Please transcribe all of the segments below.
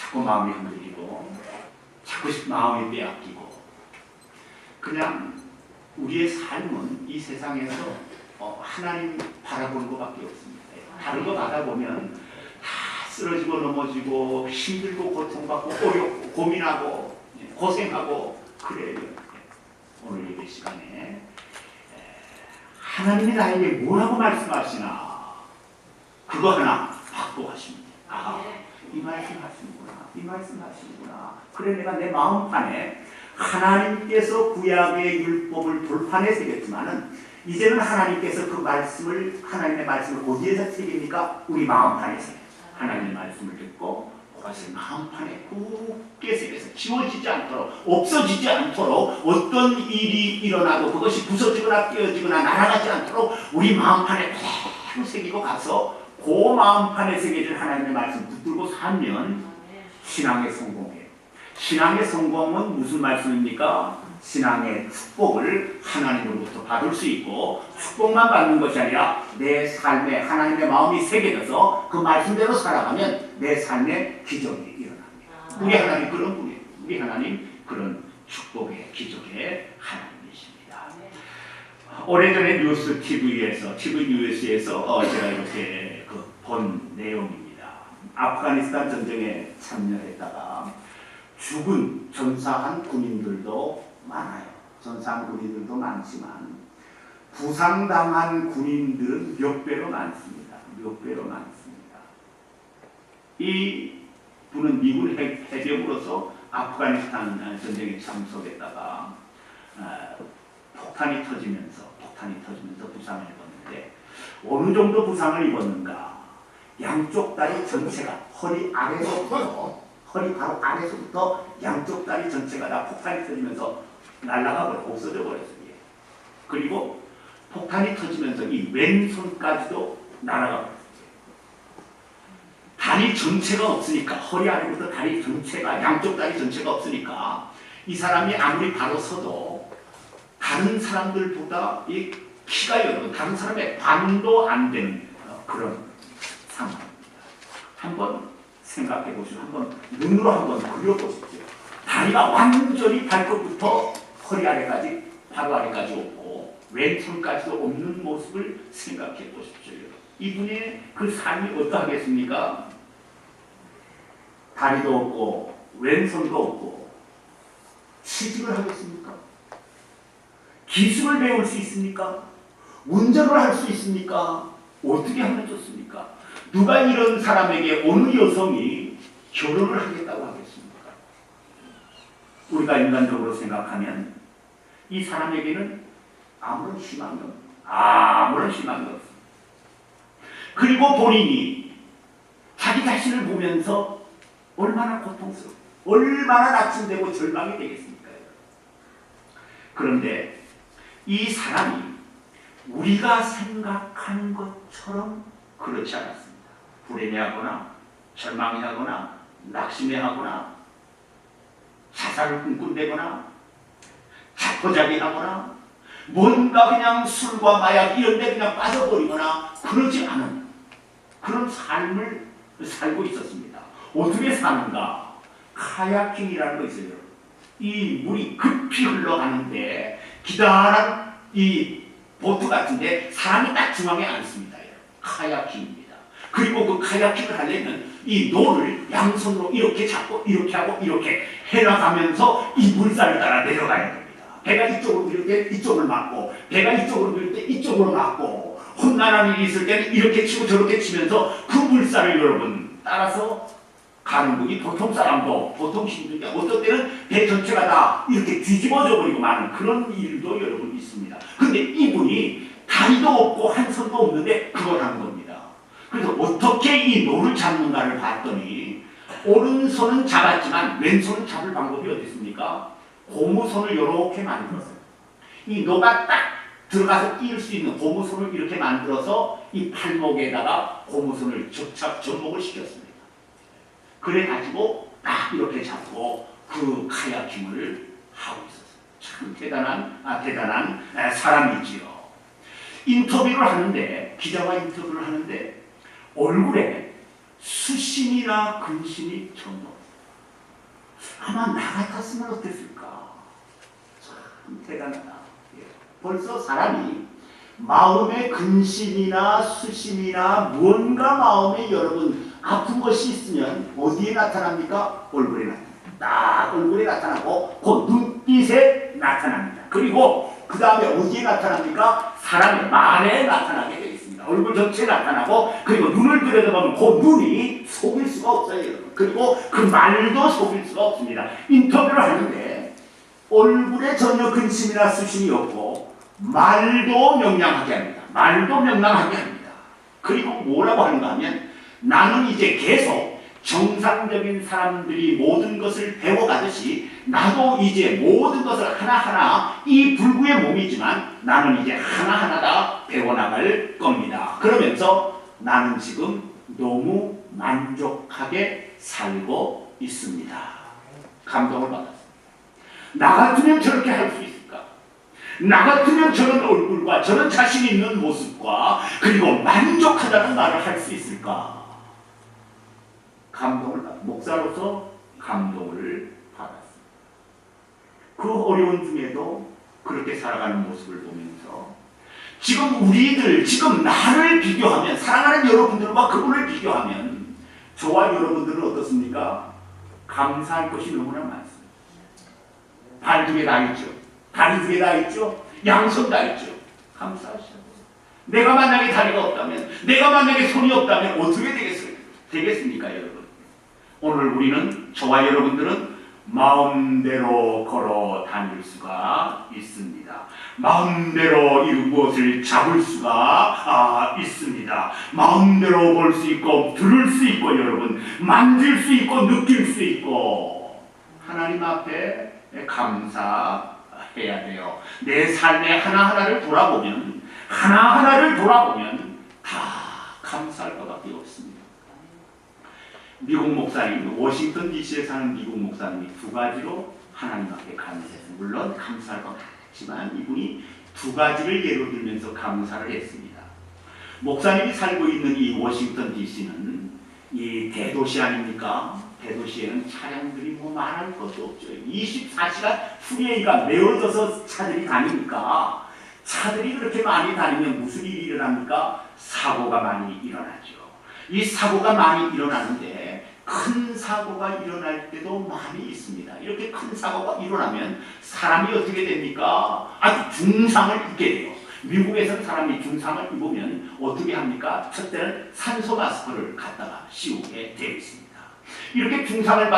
자꾸 마음이 흔들리고 자꾸 마음이 빼앗기고 그냥 우리의 삶은 이 세상에서 하나님 바라보는 것밖에 없습니다. 다른 거 받아보면 다 쓰러지고 넘어지고 힘들고 고통받고 어렵고 고민하고 고생하고 그래요. 오늘 예배 시간에 하나님이 나에게 뭐라고 말씀하시나 그거 하나 받고 하십니다. 이 말씀 하시는구나. 이 말씀 하시는구나. 그래 내가 내 마음판에 하나님께서 구약의 율법을 돌판에 새겼지만은 이제는 하나님께서 그 말씀을 하나님의 말씀을 어디에서 새깁니까? 우리 마음판에 새겨. 하나님의 말씀을 듣고 그것을 마음판에 굳게 새겨서 지워지지 않도록 없어지지 않도록 어떤 일이 일어나도 그것이 부서지거나 깨어지거나 날아가지 않도록 우리 마음판에 그대로 새기고 가서 그 마음판에 새겨진 하나님의 말씀 붙들고 살면 신앙의 성공이에요. 신앙의 성공은 무슨 말씀입니까? 신앙의 축복을 하나님으로부터 받을 수 있고 축복만 받는 것이 아니라 내 삶에 하나님의 마음이 새겨져서 그 말씀대로 살아가면 내 삶에 기적이 일어납니다. 우리 하나님 그런 분이에요. 우리 하나님 그런 축복의 기적의 하나님이십니다. 오래전에 뉴스 TV에서 제가 이렇게 본 내용입니다. 아프가니스탄 전쟁에 참여했다가 죽은 전사한 군인들도 많아요. 전사한 군인들도 많지만 부상당한 군인들은 몇 배로 많습니다. 몇 배로 많습니다. 이 분은 미군 해병으로서 아프가니스탄 전쟁에 참석했다가 폭탄이 터지면서 부상을 입었는데 어느 정도 부상을 입었는가? 양쪽 다리 전체가 허리 바로 아래서부터 양쪽 다리 전체가 다 폭탄이 터지면서 날아가 버려 없어져 버렸어요. 그리고 폭탄이 터지면서 이 왼손까지도 날아가 버렸어요. 다리 전체가 없으니까 허리 아래부터 다리 전체가 양쪽 다리 전체가 없으니까 이 사람이 아무리 바로 서도 다른 사람들보다 이 키가 여러 다른 사람의 반도 안 되는 그런 상황입니다. 한번 생각해 보시고 한번 눈으로 한번 그려보십시오. 다리가 완전히 발끝부터 허리 아래까지 바로 아래까지 없고 왼손까지도 없는 모습을 생각해 보십시오. 이분의 그 삶이 어떠하겠습니까? 다리도 없고 왼손도 없고 취직을 하겠습니까? 기술을 배울 수 있습니까? 운전을 할 수 있습니까? 어떻게 하면 좋습니까? 누가 이런 사람에게 어느 여성이 결혼을 하겠다고 하겠습니까? 우리가 인간적으로 생각하면 이 사람에게는 아무런 희망이 없습니다. 그리고 본인이 자기 자신을 보면서 얼마나 고통스럽고 얼마나 낙심되고 절망이 되겠습니까? 그런데 이 사람이 우리가 생각하는 것처럼 그렇지 않았습니다. 불행해하거나 절망해하거나 낙심해하거나 자살을 꿈꾼다거나 자포자기하거나 뭔가 그냥 술과 마약 이런 데 그냥 빠져버리거나 그러지 않은 그런 삶을 살고 있었습니다. 어떻게 사는가? 카야킹이라는 거 있어요. 이 물이 급히 흘러가는데 기다란 이 보트 같은데 사람이 딱 중앙에 앉습니다. 카야킹입니다. 그리고 그 카야킹을 하려면 이 노를 양손으로 이렇게 잡고 이렇게 하고 이렇게 해나가면서 이 물살을 따라 내려가야 됩니다. 배가 이쪽으로 밀 때 이쪽을 맞고 배가 이쪽으로 밀 때 이쪽으로 맞고 험난한 일이 있을 때는 이렇게 치고 저렇게 치면서 그 물살을 여러분 따라서 가는 분이 보통 사람도 보통 힘들게 어떤 때는 배 전체가 다 이렇게 뒤집어져 버리고 마는 그런 일도 여러분 있습니다. 근데 이분이 다리도 없고 한 손도 없는데 그걸 하는 겁니다. 그래서 어떻게 이 노를 잡는가를 봤더니 오른손은 잡았지만 왼손은 잡을 방법이 어디 있습니까? 고무손을 이렇게 만들었어요. 이 노가 딱 들어가서 끼울 수 있는 고무손을 이렇게 만들어서 이 팔목에다가 고무손을 접목을 시켰습니다. 그래가지고 딱 이렇게 잡고 그 카야킹을 하고 있었어요. 참 대단한 사람이지요. 인터뷰를 하는데 기자와 인터뷰를 하는데 얼굴에 수심이나 근심이 전혀 없어요. 아마 나 같았으면 어땠을까? 참 대단하다. 벌써 사람이 마음의 근심이나 수심이나 무언가 마음에 여러분 아픈 것이 있으면 어디에 나타납니까? 얼굴에 나타납니다. 딱 얼굴에 나타나고 그 눈빛에 나타납니다. 그리고 그 다음에 어디에 나타납니까? 사람의 말에 나타나게 되어 있습니다. 얼굴 전체에 나타나고 그리고 눈을 들여다보면 그 눈이 속일 수가 없어요. 여러분. 그리고 그 말도 속일 수가 없습니다. 인터뷰를 하는데 얼굴에 전혀 근심이나 수심이 없고 말도 명랑하게 합니다. 말도 명랑하게 합니다. 그리고 뭐라고 하는가 하면 나는 이제 계속 정상적인 사람들이 모든 것을 배워가듯이 나도 이제 모든 것을 하나하나 이 불구의 몸이지만 나는 이제 하나하나 다 배워나갈 겁니다. 그러면서 나는 지금 너무 만족하게 살고 있습니다. 감동을 받았습니다. 나 같으면 저렇게 할 수 있을까? 나 같으면 저런 얼굴과 저런 자신 있는 모습과 그리고 만족하다는 말을 할 수 있을까? 목사로서 감동을 받았습니다. 그 어려운 중에도 그렇게 살아가는 모습을 보면서 지금 우리들, 지금 나를 비교하면 사랑하는 여러분들과 그분을 비교하면 저와 여러분들은 어떻습니까? 감사할 것이 너무나 많습니다. 발 두 개 다 있죠. 다리 두 개 다 있죠. 양손 다 있죠. 감사하시죠. 내가 만약에 다리가 없다면, 내가 만약에 손이 없다면 어떻게 되겠습니까, 여러분? 오늘 우리는, 저와 여러분들은 마음대로 걸어 다닐 수가 있습니다. 마음대로 이 무엇을 잡을 수가 있습니다. 마음대로 볼 수 있고, 들을 수 있고, 여러분, 만질 수 있고, 느낄 수 있고, 하나님 앞에 감사해야 돼요. 내 삶의 하나하나를 돌아보면 다 감사할 것밖에 없습니다. 미국 목사님, 워싱턴 DC에 사는 미국 목사님이 두 가지로 하나님 앞에 감사했어요. 물론 감사할 것 같지만 이분이 두 가지를 예로 들면서 감사를 했습니다. 목사님이 살고 있는 이 워싱턴 DC는 이 대도시 아닙니까? 대도시에는 차량들이 뭐 말할 것도 없죠. 24시간 프리웨이가 메워져서 차들이 다니니까 차들이 그렇게 많이 다니면 무슨 일이 일어납니까? 사고가 많이 일어나죠. 이 사고가 많이 일어나는데 큰 사고가 일어날 때도 많이 있습니다. 이렇게 큰 사고가 일어나면 사람이 어떻게 됩니까? 아주 중상을 입게 돼요. 미국에서는 사람이 중상을 입으면 어떻게 합니까? 첫째는 산소 마스크를 갖다가 씌우게 되어 있습니다. 이렇게 중상을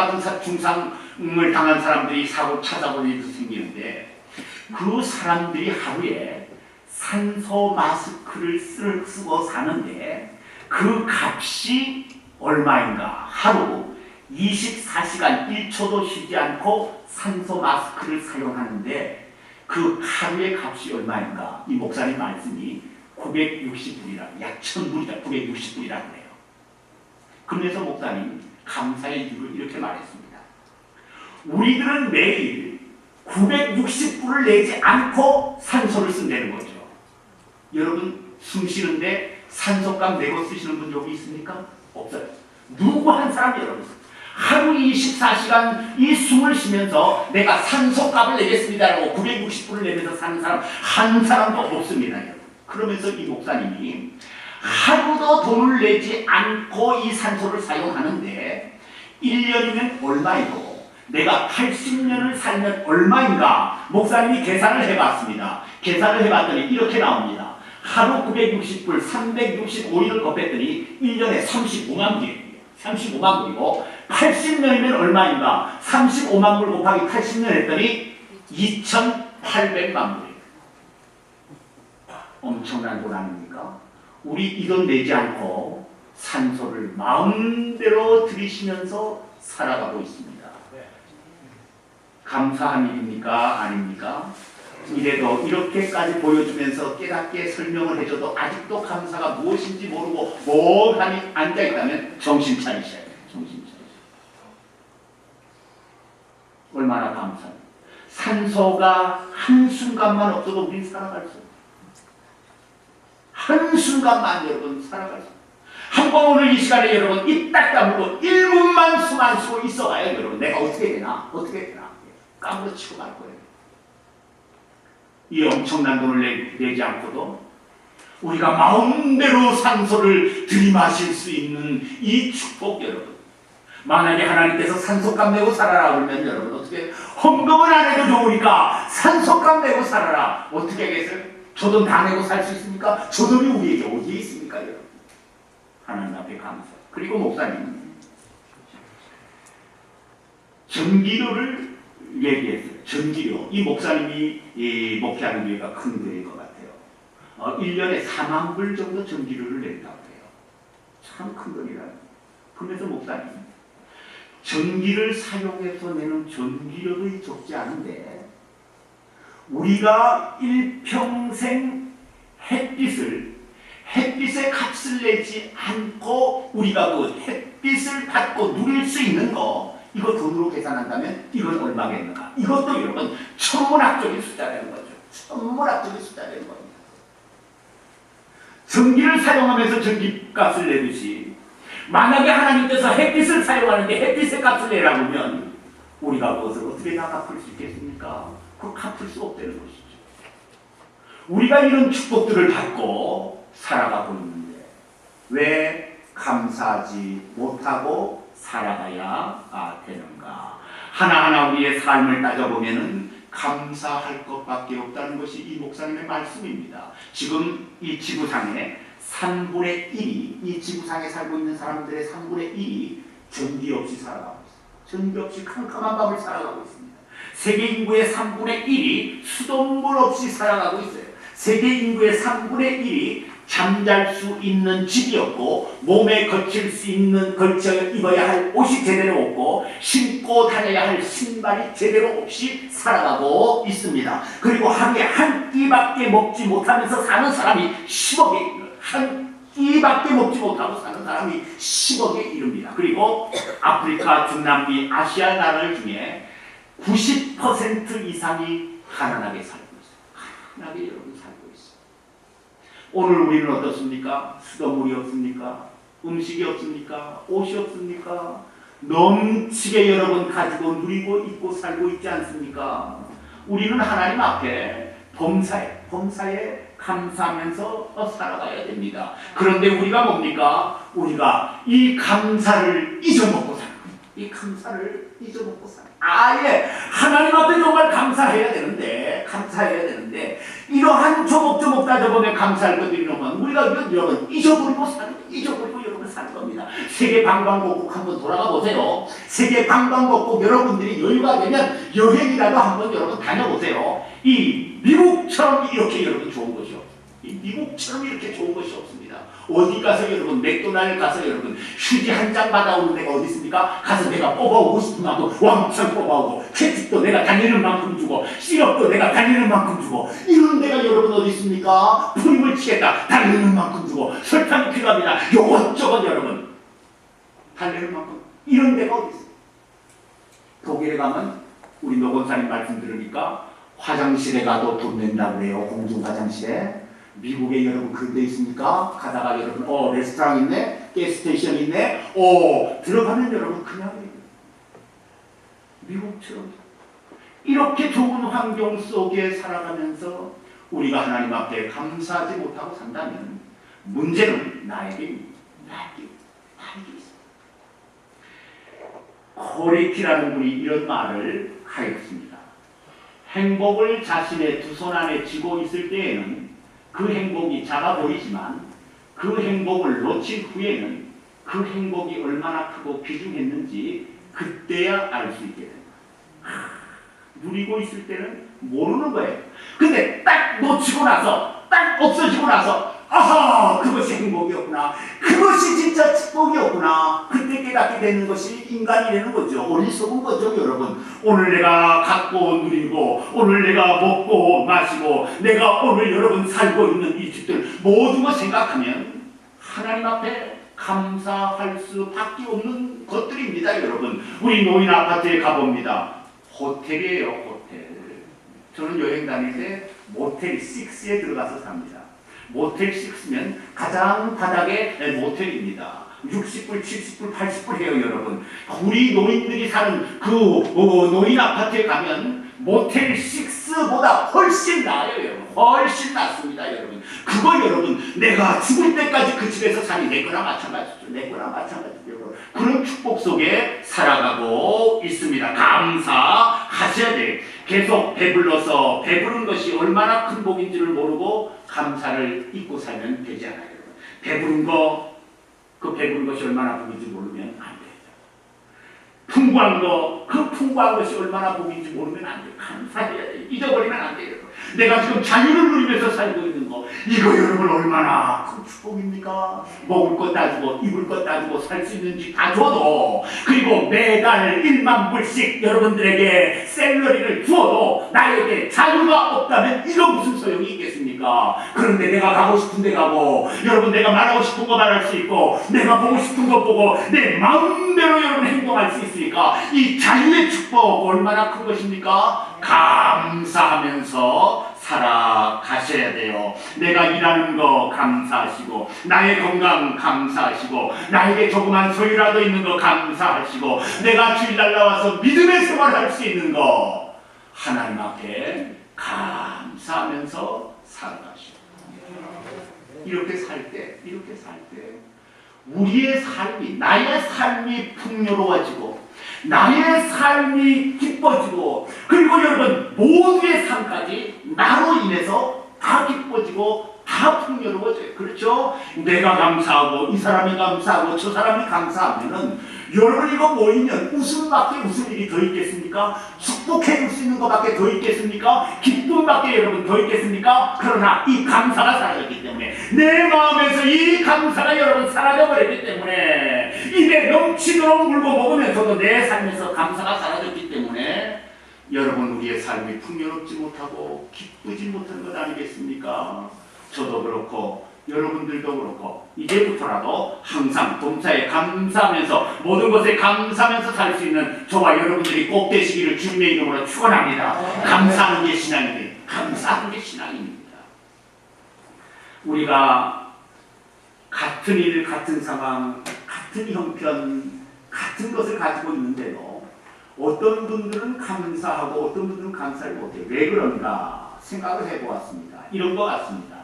당한 사람들이 사고 찾아볼 일도 생기는데 그 사람들이 하루에 산소 마스크를 쓰고 사는데 그 값이 얼마인가? 하루 24시간 1초도 쉬지 않고 산소 마스크를 사용하는데 그 하루의 값이 얼마인가? 이 목사님 말씀이 960불이라, 약 1000불이다, 960불이라고 해요. 그러면서 목사님 감사의 이유를 이렇게 말했습니다. 우리들은 매일 960불을 내지 않고 산소를 쓴다는 거죠. 여러분 숨 쉬는데 산소값 내고 쓰시는 분 여기 있습니까? 없어요. 누구 한 사람 여러분 하루 24시간 이 숨을 쉬면서 내가 산소값을 내겠습니다라고 960불을 내면서 사는 사람 한 사람도 없습니다. 여러분. 그러면서 이 목사님이 하루도 돈을 내지 않고 이 산소를 사용하는데 1년이면 얼마이고 내가 80년을 살면 얼마인가? 목사님이 계산을 해봤습니다. 계산을 해봤더니 이렇게 나옵니다. 하루 960불 365일을 곱했더니 1년에 35만 불이에요. 35만 불이고 80년이면 얼마인가? 35만 불 곱하기 80년 했더니 2,800만 불이에요. 엄청난 돈 아닙니까? 우리 이 돈 내지 않고 산소를 마음대로 들이쉬면서 살아가고 있습니다. 감사한 일입니까? 아닙니까? 이래도 이렇게까지 보여주면서 깨닫게 설명을 해줘도 아직도 감사가 무엇인지 모르고 멍하니 앉아있다면 정신 차리셔야 돼요. 정신 차리셔야 돼요. 얼마나 감사해요. 산소가 한순간만 없어도 우린 살아갈 수 없어요. 한순간만 여러분 살아갈 수 없어요. 한번 오늘 이 시간에 여러분 입 딱 다물고 1분만 숨 안 쉬고 있어봐요. 여러분 내가 어떻게 되나? 되나? 어떻게 되나? 까무러치고 말 거예요. 이 엄청난 돈을 내지 않고도 우리가 마음대로 산소를 들이마실 수 있는 이 축복, 여러분. 만약에 하나님께서 산소값 내고 살아라 그러면 여러분 어떻게, 헌금은 안 해도 좋으니까 산소값 내고 살아라. 어떻게 하겠어요? 조돈 다 내고 살 수 있습니까? 조돈이 우리에게 어디에 있습니까, 여러분? 하나님 앞에 감사. 그리고 목사님, 전기료를 얘기했어요. 전기료. 이 목사님이 목회하는 교회가 큰 교회인 것 같아요. 1년에 4만 불 정도 전기료를 낸다고 해요. 참 큰 돈이라요. 그러면서 목사님, 전기를 사용해서 내는 전기료도 적지 않은데 우리가 일평생 햇빛의 값을 내지 않고 우리가 그 햇빛을 받고 누릴 수 있는 거, 이거 돈으로 계산한다면 이건 얼마겠는가? 이것도 여러분 천문학적인 숫자라는 거죠. 천문학적인 숫자라는 겁니다. 전기를 사용하면서 전기값을 내듯이 만약에 하나님께서 햇빛을 사용하는데 햇빛의 값을 내라고 하면 우리가 그것을 어떻게 다 갚을 수 있겠습니까? 그거 갚을 수 없다는 것이죠. 우리가 이런 축복들을 받고 살아가고 있는데 왜 감사하지 못하고 살아가야 되는가? 하나하나 우리의 삶을 따져보면은 감사할 것밖에 없다는 것이 이 목사님의 말씀입니다. 지금 이 지구상에 3분의 1이, 이 지구상에 살고 있는 사람들의 3분의 1이 전기 없이 살아가고 있습니다. 전기 없이 캄캄한 밤을 살아가고 있습니다. 세계 인구의 3분의 1이 수돗물 없이 살아가고 있어요. 세계 인구의 3분의 1이 잠잘 수 있는 집이 없고 몸에 걸쳐 입어야 할 옷이 제대로 없고 신고 다녀야 할 신발이 제대로 없이 살아가고 있습니다. 그리고 하루에 한 끼밖에 먹지 못하면서 사는 사람이 10억에 한 끼밖에 먹지 못하고 사는 사람이 10억에 이릅니다. 그리고 아프리카, 중남미, 아시아 나라들 중에 90% 이상이 가난하게 살고 있어요. 가난하게 여러분 살고 있어요. 오늘 우리는 어떻습니까? 수돗물이 없습니까? 음식이 없습니까? 옷이 없습니까? 넘치게 여러분 가지고 누리고 입고 살고 있지 않습니까? 우리는 하나님 앞에 범사에 감사하면서 살아가야 됩니다. 그런데 우리가 뭡니까? 우리가 이 감사를 잊어먹고 사는 거예요. 이 감사를 잊어먹고 사는 거예요. 아예 하나님 앞에 정말 감사해야 되는데 이러한 조목조목 따져보면 감사할 것들이 너무 우리가 여러분 잊어버리고 여러분 사는 겁니다. 세계 관광국국 한번 돌아가 보세요. 세계 관광국국 여러분들이 여유가 되면 여행이라도 한번 여러분 다녀보세요. 이 미국처럼 이렇게 여러분 좋은 것이 없어요. 이 미국처럼 이렇게 좋은 것이 없습니다. 어디 가서 여러분 맥도날드 가서 여러분 휴지 한 장 받아오는 데가 어디 있습니까? 가서 내가 뽑아오고 싶은 만큼 왕창 뽑아오고 케첩도 내가 달리는 만큼 주고 시럽도 내가 달리는 만큼 주고 이런 데가 여러분 어디 있습니까? 프림을 치겠다 달리는 만큼 주고 설탕이 필요합니다. 요것저것 여러분 달리는 만큼 이런 데가 어디 있어요? 독일에 가면 우리 노건사님 말씀 들으니까 화장실에 가도 돈 낸다고 그래요. 공중 화장실에. 미국에 여러분 그런 데 있습니까? 가다가 여러분 레스토랑 있네? 가스스테이션 있네? 들어가면 여러분 그냥 미국처럼 이렇게 좋은 환경 속에 살아가면서 우리가 하나님 앞에 감사하지 못하고 산다면 문제는 나에게 있습니다. 코리키라는 분이 이런 말을 하였습니다. 행복을 자신의 두 손 안에 쥐고 있을 때에는 그 행복이 작아 보이지만 그 행복을 놓친 후에는 그 행복이 얼마나 크고 귀중했는지 그때야 알 수 있게 된다. 누리고 있을 때는 모르는 거예요. 근데 딱 놓치고 나서 딱 없어지고 나서 아하 그것이 행복이었구나. 그것이 진짜 축복이었구나. 그때 깨닫게 되는 것이 인간이 되는 거죠. 어리석은 거죠 여러분. 오늘 내가 갖고 누리고 오늘 내가 먹고 마시고 내가 오늘 여러분 살고 있는 이 집들 모든 걸 생각하면 하나님 앞에 감사할 수밖에 없는 것들입니다. 여러분 우리 노인 아파트에 가봅니다. 호텔이에요. 호텔. 저는 여행 다닐 때 모텔 6에 들어가서 삽니다. 모텔 6면 가장 바닥의 모텔입니다. 60불, 70불, 80불 해요, 여러분. 우리 노인들이 사는 그 노인 아파트에 가면 모텔 6보다 훨씬 나아요, 여러분. 훨씬 낫습니다, 여러분. 그거 여러분, 내가 죽을 때까지 그 집에서 사니 내 거나 마찬가지죠. 내 거나 마찬가지죠, 여러분. 그런 축복 속에 살아가고 있습니다. 감사하셔야 돼요. 계속 배불러서 배부른 것이 얼마나 큰 복인지를 모르고 감사를 잊고 살면 되지 않아요. 배부른 거, 그 배부른 것이 얼마나 복인지 모르면 안 되죠. 풍부한 거, 그 풍부한 것이 얼마나 복인지 모르면 안 돼요. 감사해야 돼요. 잊어버리면 안 돼요. 내가 지금 자유를 누리면서 살고 있는 거, 이거 여러분 얼마나 큰 축복입니까? 먹을 것 따주고 입을 것 따주고 살 수 있는 집 다 줘도, 그리고 매달 1만 불씩 여러분들에게 샐러리를 주어도 나에게 자유가 없다면 이거 무슨 소용이 있겠습니까? 그런데 내가 가고 싶은 데 가고, 여러분 내가 말하고 싶은 거 말할 수 있고, 내가 보고 싶은 거 보고 내 마음대로 여러분 행동할 수 있으니까 이 자유의 축복 얼마나 큰 것입니까? 감사하면서 살아가셔야 돼요. 내가 일하는 거 감사하시고, 나의 건강 감사하시고, 나에게 조그만 소유라도 있는 거 감사하시고, 내가 주일날 나와서 믿음의 생활할 수 있는 거 하나님 앞에 감사하면서 살아가시고, 이렇게 살 때 우리의 삶이, 나의 삶이 풍요로워지고 나의 삶이 기뻐지고, 그리고 여러분 모두의 삶까지 나로 인해서 다 기뻐지고 다 풍요로워져요. 그렇죠? 내가 감사하고 이 사람이 감사하고 저 사람이 감사하면은 여러분 이거 모이면 웃음밖에 웃을 일이 더 있겠습니까? 축복해 줄 수 있는 것밖에 더 있겠습니까? 기쁨밖에 여러분 더 있겠습니까? 그러나 이 감사가 사라졌기 때문에, 내 마음에서 이 감사가 여러분 사라져버렸기 때문에, 입에 넘치도록 물고 먹으면서도 내 삶에서 감사가 사라졌기 때문에 여러분 우리의 삶이 풍요롭지 못하고 기쁘지 못한 것 아니겠습니까? 저도 그렇고 여러분들도 그렇고 이제부터라도 항상 범사에 감사하면서, 모든 것에 감사하면서 살 수 있는 저와 여러분들이 꼭 되시기를 주님의 이름으로 축원합니다. 감사하는 게 신앙입니다. 감사하는 게 신앙입니다. 우리가 같은 일, 같은 상황, 같은 형편, 같은 것을 가지고 있는데도 어떤 분들은 감사하고 어떤 분들은 감사를 못해요. 왜 그런가 생각을 해보았습니다. 이런 것 같습니다.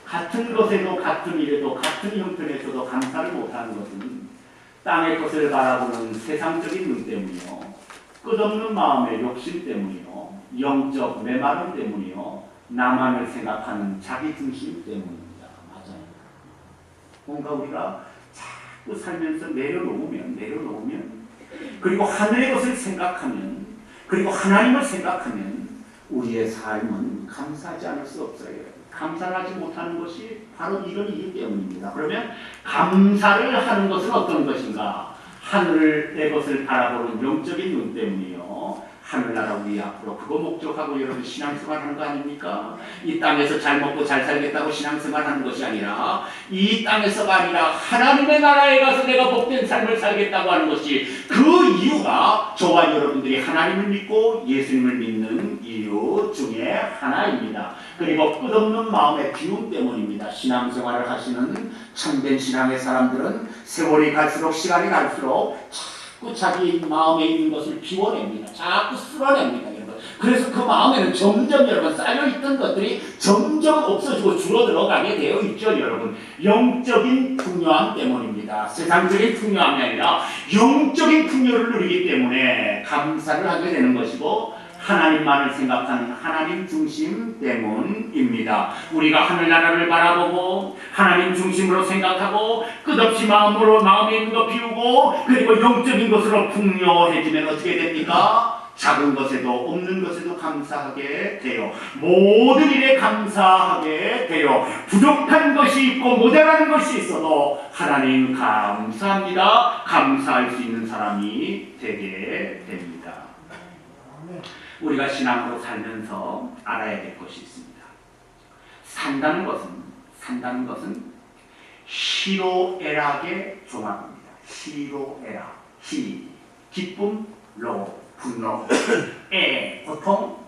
같은 것에도, 같은 일에도, 같은 형편에서도 감사를 못하는 것은 땅의 것을 바라보는 세상적인 눈 때문이요, 끝없는 마음의 욕심 때문이요, 영적 메마름 때문이요, 나만을 생각하는 자기 중심 때문입니다. 맞아요. 뭔가 우리가 자꾸 살면서 내려놓으면, 그리고 하늘의 것을 생각하면, 그리고 하나님을 생각하면 우리의 삶은 감사하지 않을 수 없어요. 감사하지 못하는 것이 바로 이런 이유 때문입니다. 그러면 감사를 하는 것은 어떤 것인가? 하늘의 것을 바라보는 영적인 눈 때문이요, 하늘나라 우리 앞으로 그거 목적하고 여러분 신앙생활 하는 거 아닙니까? 이 땅에서 잘 먹고 잘 살겠다고 신앙생활 하는 것이 아니라, 이 땅에서가 아니라 하나님의 나라에 가서 내가 복된 삶을 살겠다고 하는 것이, 그 이유가 저와 여러분들이 하나님을 믿고 예수님을 믿는 이유 중에 하나입니다. 그리고 끝없는 마음의 비움 때문입니다. 신앙생활을 하시는 참된 신앙의 사람들은 세월이 갈수록, 시간이 갈수록 자꾸 자기 마음에 있는 것을 비워냅니다. 자꾸 쓸어냅니다, 여러분. 그래서 그 마음에는 점점 여러분 쌓여있던 것들이 점점 없어지고 줄어들어가게 되어 있죠, 여러분. 영적인 풍요함 때문입니다. 세상적인 풍요함이 아니라 영적인 풍요를 누리기 때문에 감사를 하게 되는 것이고, 하나님만을 생각하는 하나님 중심 때문입니다. 우리가 하늘나라를 바라보고 하나님 중심으로 생각하고 끝없이 마음에 있는 거 비우고, 그리고 영적인 것으로 풍요해지면 어떻게 됩니까? 작은 것에도 없는 것에도 감사하게 돼요. 모든 일에 감사하게 돼요. 부족한 것이 있고 모자라는 것이 있어도 하나님 감사합니다. 감사할 수 있는 사람이 되게 됩니다. 우리가 신앙으로 살면서 알아야 될 것이 있습니다. 산다는 것은 희로애락의 종합입니다. 희로애락. 기쁨, 분노, 고통,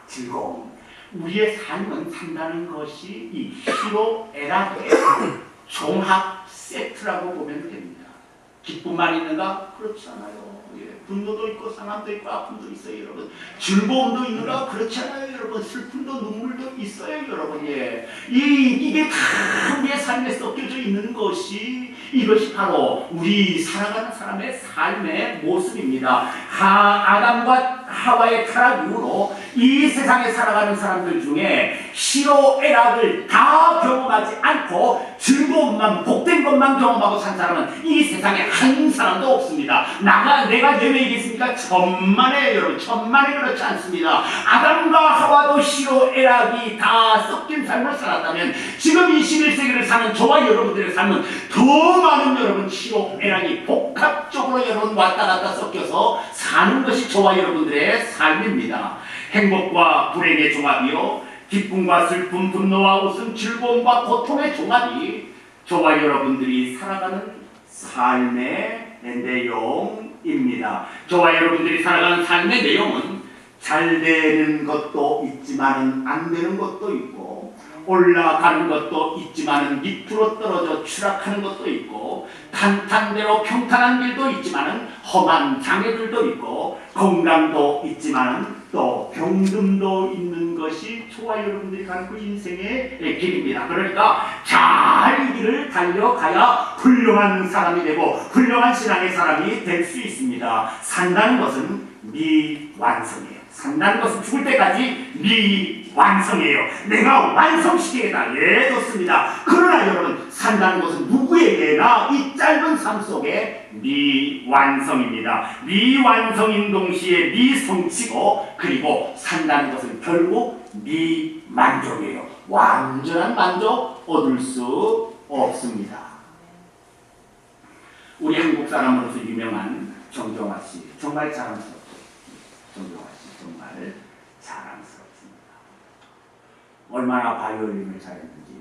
즐거움. 우리의 삶은 산다는 것이 이 희로애락의 종합 세트라고 보면 됩니다. 기쁨만 있는가? 그렇지 않아요. 예, 분노도 있고 상함도 있고 아픔도 있어요, 여러분. 즐거움도 있는가? 그렇지 않아요, 여러분. 슬픔도 눈물도 있어요, 여러분. 예, 이게 다 우리의 삶에 섞여져 있는 것이 이것이 바로 우리 살아가는 사람의 삶의 모습입니다. 아담과 하와의 타락 이후로 이 세상에 살아가는 사람들 중에 시로애락을 다 경험하지 않고 즐거움만 복된 것만 경험하고 산 사람은 이 세상에 한 사람도 없습니다. 내가 예외이겠습니까? 천만에 여러분, 천만에 그렇지 않습니다. 아담과 하와도 시로애락이 다 섞인 삶을 살았다면 지금 21세기를 사는 저와 여러분들의 삶은 더 많은 여러분 시로애락이 복합적으로 여러분 왔다 갔다 섞여서 사는 것이 저와 여러분들의 삶입니다. 행복과 불행의 종합이요, 기쁨과 슬픔, 분노와 웃음, 즐거움과 고통의 종합이 저와 여러분들이 살아가는 삶의 내용입니다. 저와 여러분들이 살아가는 삶의 내용은 잘 되는 것도 있지만 안 되는 것도 있고, 올라가는 것도 있지만 밑으로 떨어져 추락하는 것도 있고, 탄탄대로 평탄한 길도 있지만 험한 장애들도 있고, 건강도 있지만 또 병듦도 있는 것이 저와 여러분들이 가는 그 인생의 길입니다. 그러니까 잘 이 길을 달려가야 훌륭한 사람이 되고 훌륭한 신앙의 사람이 될 수 있습니다. 산다는 것은 미완성이에요. 산다는 것은 죽을 때까지 미완성이에요. 내가 완성시키겠다. 예, 좋습니다. 그러나 여러분, 산다는 것은 누구에게나 이 짧은 삶 속에 미완성입니다. 미완성인 동시에 미성취고, 그리고 산다는 것은 결국 미만족이에요. 완전한 만족 얻을 수 없습니다. 우리 한국 사람으로서 유명한 정경화 씨, 정말 자랑스럽죠. 정경화 씨 정말 자랑스럽습니다. 얼마나 바이올린을 잘했는지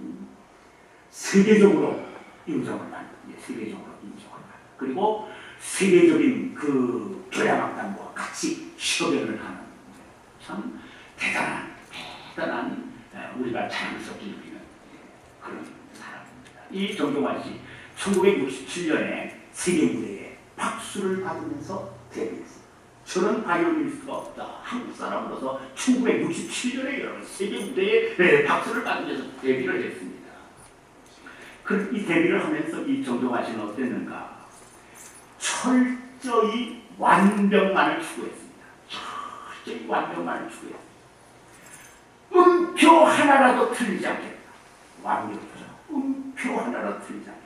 세계적으로 인정을 받는, 세계적으로 인정을 받는, 그리고 세계적인 그 교향악단과 같이 협연을 하는 참 대단한 우리가 자랑스럽게 여기는 그런 사람입니다. 이 정경화 씨 1967년에 세계 무대에 박수를 받으면서 데뷔했습니다. 저는 바이올리니스트가 없다. 한국 사람으로서 1967년에 여러분 세계 무대에 박수를 받으면서 데뷔를 했습니다. 이 데뷔를 하면서 이 정경화 씨는 어땠는가? 철저히 완벽만을 추구했습니다. 철저히 완벽만을 추구했습니다. 음표 하나라도 틀리지 않겠다. 완벽하죠. 음표 하나라도 틀리지 않겠다.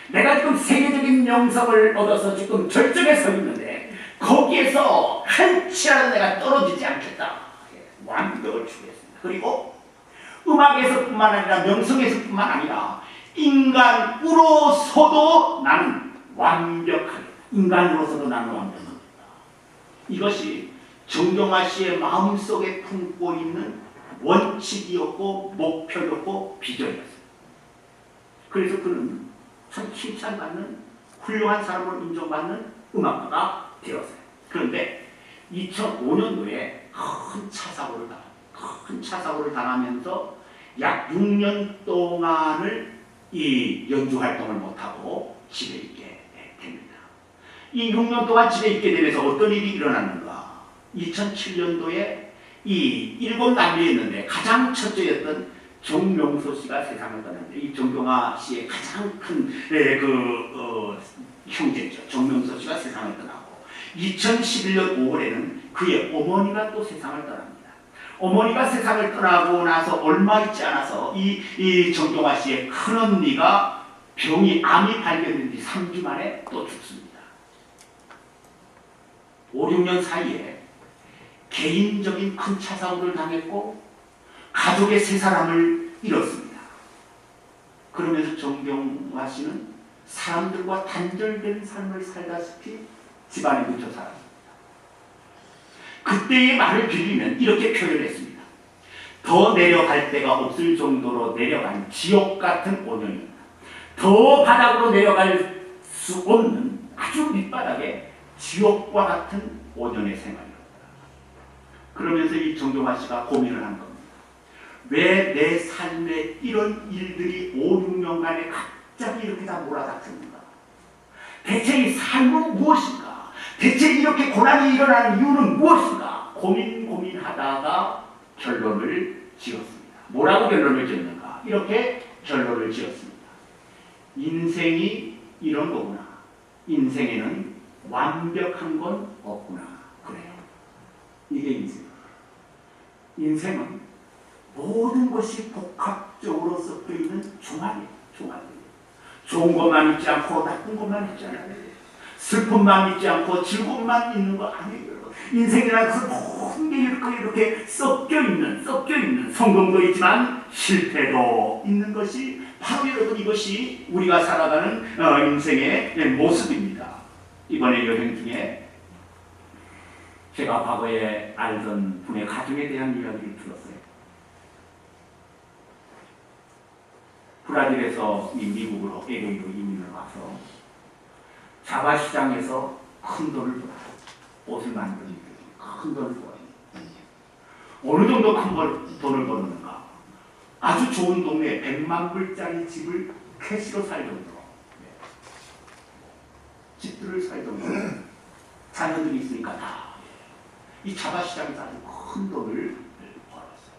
내가 지금 세계적인 명성을 얻어서 지금 절정에 서 있는데 거기에서 한 치라도 내가 떨어지지 않겠다. 완벽을 추구했습니다. 그리고 음악에서뿐만 아니라 명성에서뿐만 아니라 인간으로서도 나는 완벽하게, 인간으로서도 나는 완벽합니다. 이것이 정경화 씨의 마음속에 품고 있는 원칙이었고 목표였고 비전이었습니다. 그래서 그는 참 칭찬받는 훌륭한 사람으로 인정받는 음악가가 되었어요. 그런데 2005년도에 큰 차사고를 당하면서 약 6년 동안을 이 연주 활동을 못하고 집에 있게 됩니다. 이 6년 동안 집에 있게 되면서 어떤 일이 일어났는가? 2007년도에 이 일곱 남매였는데 가장 첫째였던 정명소 씨가 세상을 떠났는데, 이 정경화 씨의 가장 큰 형제죠. 정명소 씨가 세상을 떠나고 2011년 5월에는 그의 어머니가 또 세상을 떠납니다. 어머니가 세상을 떠나고 나서 얼마 있지 않아서 이 정경화 씨의 큰언니가 암이 발견된 지 3주 만에 또 죽습니다. 5, 6년 사이에 개인적인 큰 차사고를 당했고 가족의 세 사람을 잃었습니다. 그러면서 정경화 씨는 사람들과 단절된 삶을 살다시피 집안에 묻혀 살았습니다. 그때의 말을 빌리면 이렇게 표현했습니다. 더 내려갈 데가 없을 정도로 내려간 지옥 같은 5년입니다. 더 바닥으로 내려갈 수 없는 아주 밑바닥에 지옥과 같은 5년의 생활이었다. 그러면서 이 정경화 씨가 고민을 한 겁니다. 왜 내 삶에 이런 일들이 5, 6년간에 갑자기 이렇게 다 몰아닥쳤는가? 대체 이 삶은 무엇인가? 대체 이렇게 고난이 일어나는 이유는 무엇인가? 고민하다가 결론을 지었습니다. 뭐라고 결론을 지었는가? 이렇게 결론을 지었습니다. 인생이 이런 거구나. 인생에는 완벽한 건 없구나. 그래요. 이게 인생이에요. 인생은 모든 것이 복합적으로 섞여 있는 종합이에요. 좋은 것만 있지 않고 나쁜 것만 있지 않아요. 슬픔만 있지 않고 즐거움만 있는 거 아니에요. 인생이라는 것은 모든 게 이렇게 섞여 있는 성공도 있지만 실패도 있는 것이 바로 여러분 이것이 우리가 살아가는 인생의 모습입니다. 이번에 여행 중에 제가 과거에 알던 분의 가정에 대한 이야기를 들었어요. 브라질에서 미국으로 LA로 이민을 와서 자바시장에서 큰 돈을 벌어요. 옷을 만드는 데 큰 돈을 벌어요. 어느 정도 큰 돈을 버는가? 아주 좋은 동네에 100만 불짜리 집을 캐시로 살 정도로 집들을 살 정도로 자녀들이 있으니까 다 이 자바시장에서 아주 큰 돈을 벌었어요.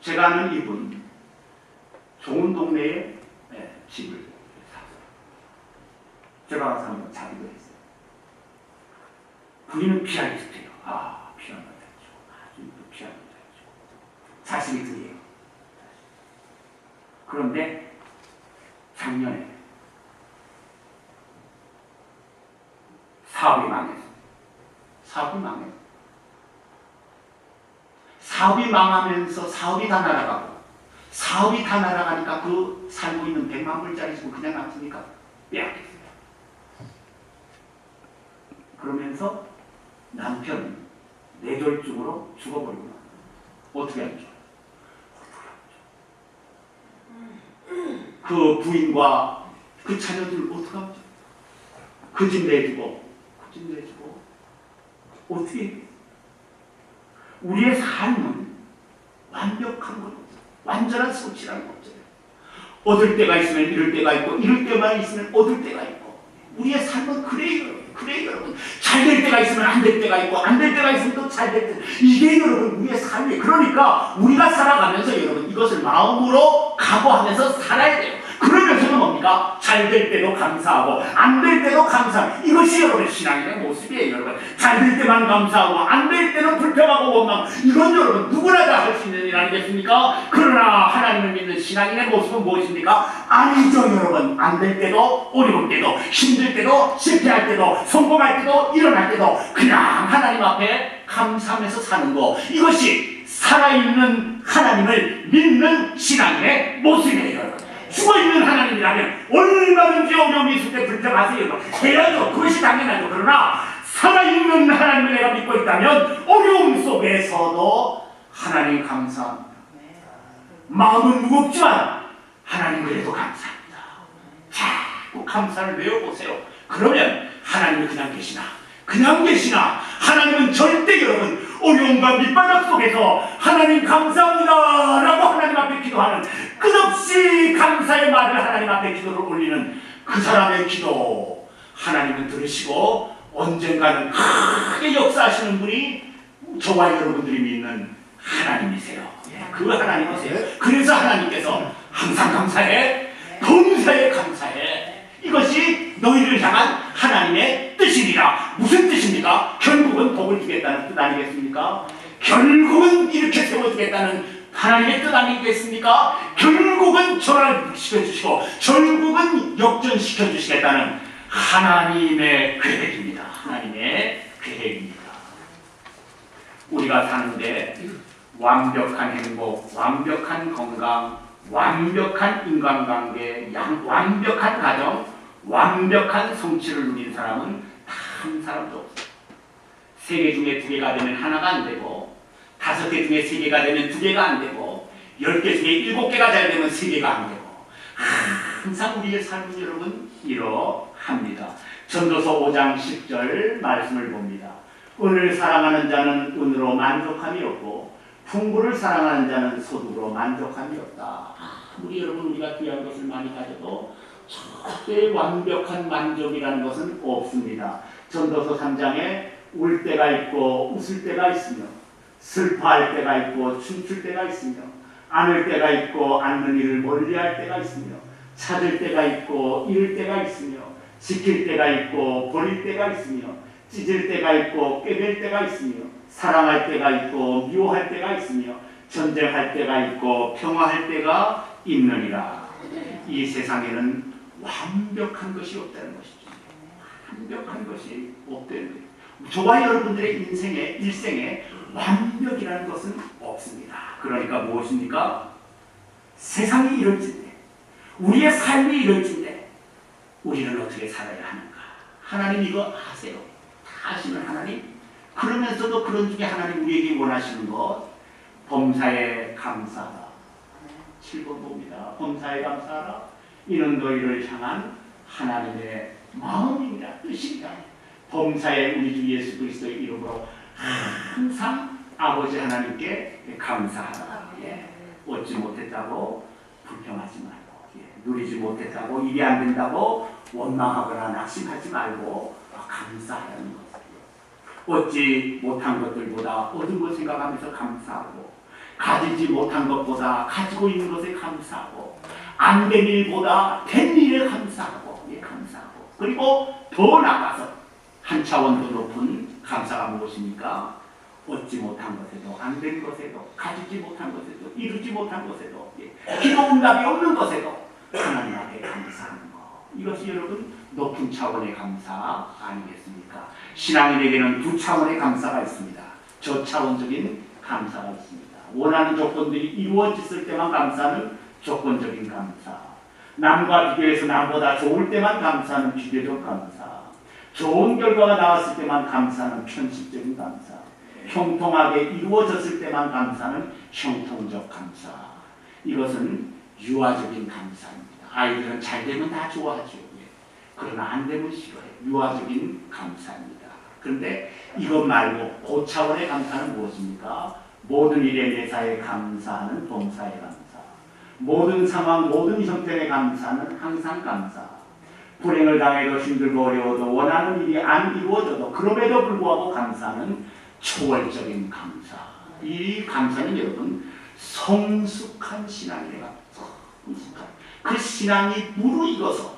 제가 아는 이분 좋은 동네에 집을 샀어요. 제가 가서 한번 자기도 했어요. 부인은 피아니스트예요. 피아노 잘치고 아주 피아노 잘치고 자식이 둘이에요. 그런데 작년에 사업이 망했어요. 사업이 망하면서 사업이 다 날아가니까 그 살고 있는 100만 불짜리 집을 그냥 놨으니까 빼앗겼어요. 그러면서 남편은 뇌졸중으로 죽어버리고 어떻게 하죠? 그 부인과 그 자녀들 어떻게 하죠? 그 집 내주고 어떻게 해요? 우리의 삶은 완벽한 건 없어요. 완전한 성취라는 거 없어요. 얻을 때가 있으면 잃을 때가 있고 잃을 때만 있으면 얻을 때가 있고 우리의 삶은 그래요 여러분. 잘 될 때가 있으면 안 될 때가 있고 안 될 때가 있으면 또 잘 될 때 이게 여러분 우리의 삶이에요. 그러니까 우리가 살아가면서 여러분 이것을 마음으로 각오하면서 살아야 돼요. 그러면서는 뭡니까? 잘 될 때도 감사하고 안 될 때도 감사하고 이것이 여러분 신앙인의 모습이에요. 여러분 잘 될 때만 감사하고 안 될 때는 불평하고 원망 이건 여러분 누구나 다 할 수 있는 일 아니겠습니까? 그러나 하나님을 믿는 신앙인의 모습은 무엇입니까? 아니죠 여러분. 안 될 때도 어려울 때도 힘들 때도 실패할 때도 성공할 때도 일어날 때도 그냥 하나님 앞에 감사하면서 사는 거 이것이 살아있는 하나님을 믿는 신앙인의 모습이에요. 여러분 죽어있는 하나님이라면 얼마든지 어려움이 있을 때 불평하세요. 해야죠. 그것이 당연하죠. 그러나 살아있는 하나님을 내가 믿고 있다면 어려움 속에서도 하나님 감사합니다. 마음은 무겁지만 하나님 그래도 감사합니다. 자꾸 감사를 외워보세요. 그러면 하나님이 그냥 계시나 하나님은 절대 여러분 어려움과 밑바닥 속에서 하나님 감사합니다 라고 하나님 앞에 기도하는 끝없이 감사의 말을 하나님 앞에 기도를 올리는 그 사람의 기도 하나님은 들으시고 언젠가는 크게 역사하시는 분이 저와 여러분들이 믿는 하나님이세요. 그 하나님이세요. 그래서 하나님께서 항상 감사해 범사에 감사해 이것이 너희를 향한 하나님의 뜻이니라. 무슨 뜻입니까? 결국은 복을 주겠다는 뜻 아니겠습니까? 결국은 이렇게 세워주겠다는 하나님의 뜻 아니겠습니까? 결국은 전환시켜주시고 결국은 역전시켜주시겠다는 하나님의 계획입니다. 하나님의 계획입니다. 우리가 사는데 완벽한 행복, 완벽한 건강, 완벽한 인간관계, 완벽한 가정, 완벽한 성취를 누린 사람은 단 한 사람도 없어요. 3개 중에 2개가 되면 하나가 안 되고 5개 중에 3개가 되면 2개가 안 되고 10개 중에 7개가 잘 되면 3개가 안 되고 항상 우리의 삶은 여러분 이러합니다. 전도서 5장 10절 말씀을 봅니다. 은을 사랑하는 자는 은으로 만족함이 없고 풍부를 사랑하는 자는 소득으로 만족함이 없다. 아무리 여러분 우리가 귀한 것을 많이 가져도 절대 완벽한 만족이라는 것은 없습니다. 전도서 3장에 울 때가 있고 웃을 때가 있으며 슬퍼할 때가 있고 춤출 때가 있으며 안을 때가 있고 않는 일을 멀리할 때가 있으며 찾을 때가 있고 잃을 때가 있으며 지킬 때가 있고 버릴 때가 있으며 찢을 때가 있고 꿰맬 때가 있으며 사랑할 때가 있고 미워할 때가 있으며 전쟁할 때가 있고 평화할 때가 있느니라. 이 세상에는 완벽한 것이 없다는 것이죠. 완벽한 것이 없다는 거예요. 저와 여러분들의 일생에 완벽이라는 것은 없습니다. 그러니까 무엇입니까? 세상이 이럴진데 우리의 삶이 이럴진데 우리는 어떻게 살아야 하는가? 하나님 이거 아세요. 다 아시는 하나님. 그러면서도 그런 중에 하나님 우리에게 원하시는 것 범사에 감사하라. 7번 봅니다. 범사에 감사하라. 이는 너희를 향한 하나님의 마음입니다. 뜻입니다. 범사에 우리 주 예수 그리스도의 이름으로 항상 아버지 하나님께 감사하라. 예. 얻지 못했다고 불평하지 말고, 누리지 못했다고 일이 안 된다고 원망하거나 낙심하지 말고 감사하라는 것이에요. 얻지 못한 것들보다 얻은 것 생각하면서 감사하고, 가지지 못한 것보다 가지고 있는 것에 감사하고, 안 된 일보다 된 일에 감사하고, 감사하고, 그리고 더 나아가서 한 차원 더 높은 감사가 무엇입니까? 얻지 못한 것에도, 안 된 것에도, 가지지 못한 것에도, 이루지 못한 것에도, 기도 응답이 없는 것에도 하나님 앞에 감사하는 것. 이것이 여러분 높은 차원의 감사 아니겠습니까? 신앙인에게는 두 차원의 감사가 있습니다. 저차원적인 감사가 있습니다. 원하는 조건들이 이루어졌을 때만 감사하는 조건적인 감사, 남과 비교해서 남보다 좋을 때만 감사하는 비교적 감사, 좋은 결과가 나왔을 때만 감사하는 편식적인 감사, 형통하게 이루어졌을 때만 감사하는 형통적 감사. 이것은 유아적인 감사입니다. 아이들은 잘 되면 다 좋아하죠. 그러나 안 되면 싫어해요. 유아적인 감사입니다. 그런데 이것 말고 고차원의 감사는 무엇입니까? 모든 일에 매사에 감사하는 범사의 감사, 모든 상황, 모든 형편에 감사하는 항상 감사, 불행을 당해도 힘들고 어려워도 원하는 일이 안 이루어져도 그럼에도 불구하고 감사하는 초월적인 감사. 이 감사는 여러분 성숙한 신앙이래요. 성숙한. 그 신앙이 무르익어서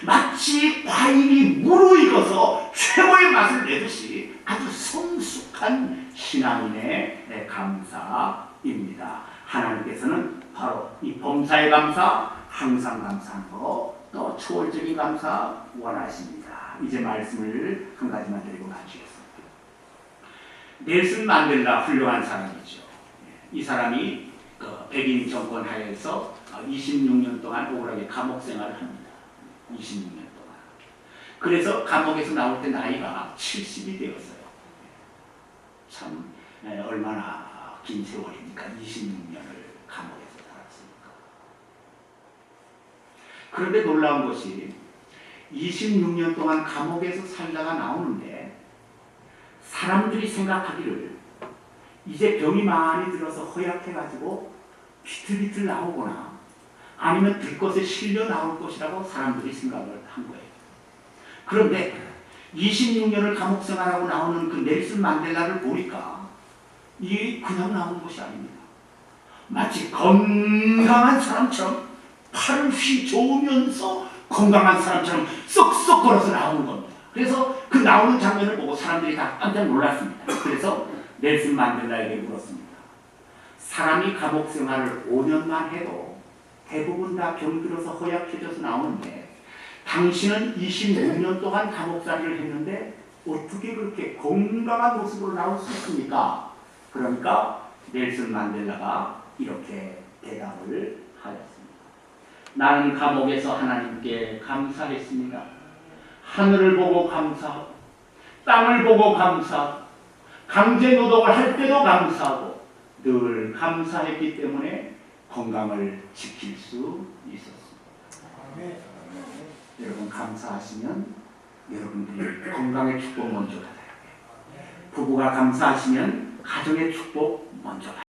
마치 과일이 무르익어서 최고의 맛을 내듯이 아주 성숙한 신앙인의 감사입니다. 하나님께서는 바로 이 범사의 감사, 항상 감사한 거, 또 초월적인 감사 원하십니다. 이제 말씀을 한 가지만 드리고 마치겠습니다. 넬슨 만델라 훌륭한 사람이죠. 이 사람이 백인 정권 하에서 26년 동안 억울하게 감옥 생활을 합니다. 26년 동안. 그래서 감옥에서 나올 때 나이가 70이 되었어요. 참 얼마나 긴 세월입니까? 26년을 감옥에서 살았으니까. 그런데 놀라운 것이 26년 동안 감옥에서 살다가 나오는데 사람들이 생각하기를 이제 병이 많이 들어서 허약해가지고 비틀비틀 나오거나 아니면 들것에 실려 나올 것이라고 사람들이 생각을 한 거예요. 그런데 26년을 감옥 생활하고 나오는 그 넬슨 만델라를 보니까 이게 그냥 나오는 것이 아닙니다. 마치 건강한 사람처럼 팔을 휘저으면서 건강한 사람처럼 쏙쏙 걸어서 나오는 겁니다. 그래서 그 나오는 장면을 보고 사람들이 다 깜짝 놀랐습니다. 그래서 넬슨 만델라에게 물었습니다. 사람이 감옥 생활을 5년만 해도 대부분 다 병들어서 허약해져서 나오는데 당신은 26년 동안 감옥살이를 했는데 어떻게 그렇게 건강한 모습으로 나올 수 있습니까? 그러니까 넬슨 만델라가 이렇게 대답을 하였습니다. 나는 감옥에서 하나님께 감사했습니다. 하늘을 보고 감사하고 땅을 보고 감사하고 강제 노동을 할 때도 감사하고 늘 감사했기 때문에 건강을 지킬 수 있었습니다. 여러분 감사하시면 여러분들이 건강의 축복 먼저 받아야 돼요. 부부가 감사하시면 가정의 축복 먼저 받아요.